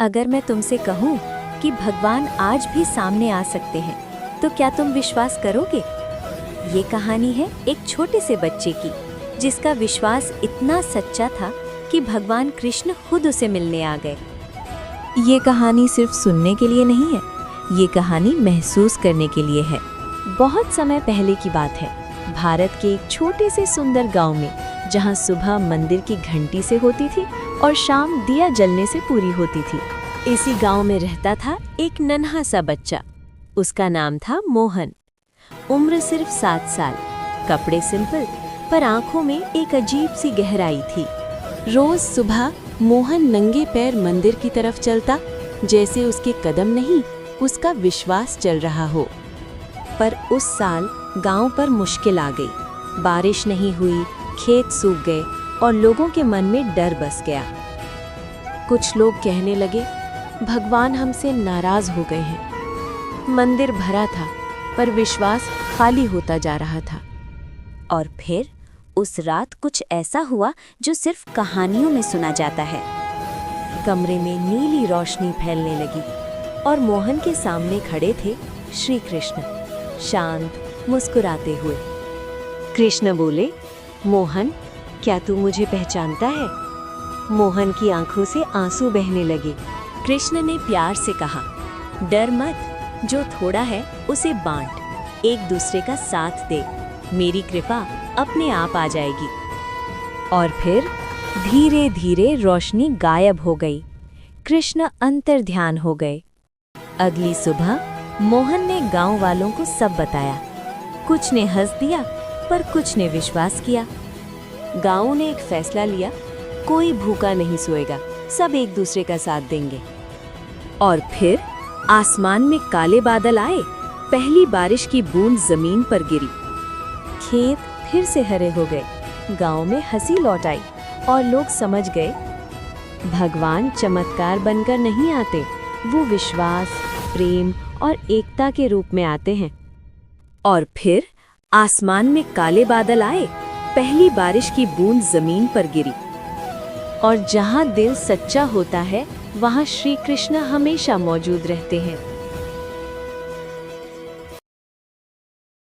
अगर मैं तुमसे कहूँ कि भगवान आज भी सामने आ सकते हैं, तो क्या तुम विश्वास करोगे? ये कहानी है एक छोटे से बच्चे की, जिसका विश्वास इतना सच्चा था कि भगवान कृष्ण खुद उसे मिलने आ गए। ये कहानी सिर्फ सुनने के लिए नहीं है, ये कहानी महसूस करने के लिए है। बहुत समय पहले की बात है, भारत के एक छोटे से सुंदर गांव में, जहां सुबह मंदिर की घंटी से होती थी और शाम दिया जलने से पूरी होती थी। इसी गांव में रहता था एक नन्हा सा बच्चा। उसका नाम था मोहन। उम्र सिर्फ 7 साल, कपड़े सिंपल, पर आंखों में एक अजीब सी गहराई थी। रोज सुबह मोहन नंगे पैर मंदिर की तरफ चलता, जैसे उसके कदम नहीं, उसका विश्वास चल रहा हो। पर उस साल गांव पर मुश्किल आ गई। बारिश नहीं हुई, खेत सूख गए और लोगों के मन में डर बस गया। कुछ लोग कहने लगे, भगवान हमसे नाराज हो गए हैं। मंदिर भरा था, पर विश्वास खाली होता जा रहा था। और फिर उस रात कुछ ऐसा हुआ जो सिर्फ कहानियों में सुना जाता है। कमरे में नीली रोशनी फैलने लगी और मोहन के सामने खड़े थे श्री कृष्ण, शांत, मुस्कुराते हुए। कृष्ण बोले, मोहन, क्या तू मुझे पहचानता है? मोहन की आंखों से आंसू बहने लगे। कृष्ण ने प्यार से कहा, डर मत, जो थोड़ा है उसे बांट, एक दूसरे का साथ दे, मेरी कृपा अपने आप आ जाएगी। और फिर धीरे धीरे रोशनी गायब हो गई। कृष्ण अंतर्ध्यान हो गए। अगली सुबह मोहन ने गांव वालों को सब बताया। कुछ ने हंस दिया, पर कुछ ने विश्वास किया। गांव ने एक फैसला लिया, कोई भूखा नहीं सोएगा, सब एक दूसरे का साथ देंगे। और फिर आसमान में काले बादल आए, पहली बारिश की बूंद जमीन पर गिरी। खेत फिर से हरे हो गए, गांव में हंसी लौट आई और लोग समझ गए, भगवान चमत्कार बनकर नहीं आते, वो विश्वास, प्रेम और एकता के रूप में आते हैं। और फिर आसमान में काले बादल आए, पहली बारिश की बूंद जमीन पर गिरी। और जहां दिल सच्चा होता है, वहां श्री कृष्ण हमेशा मौजूद रहते हैं।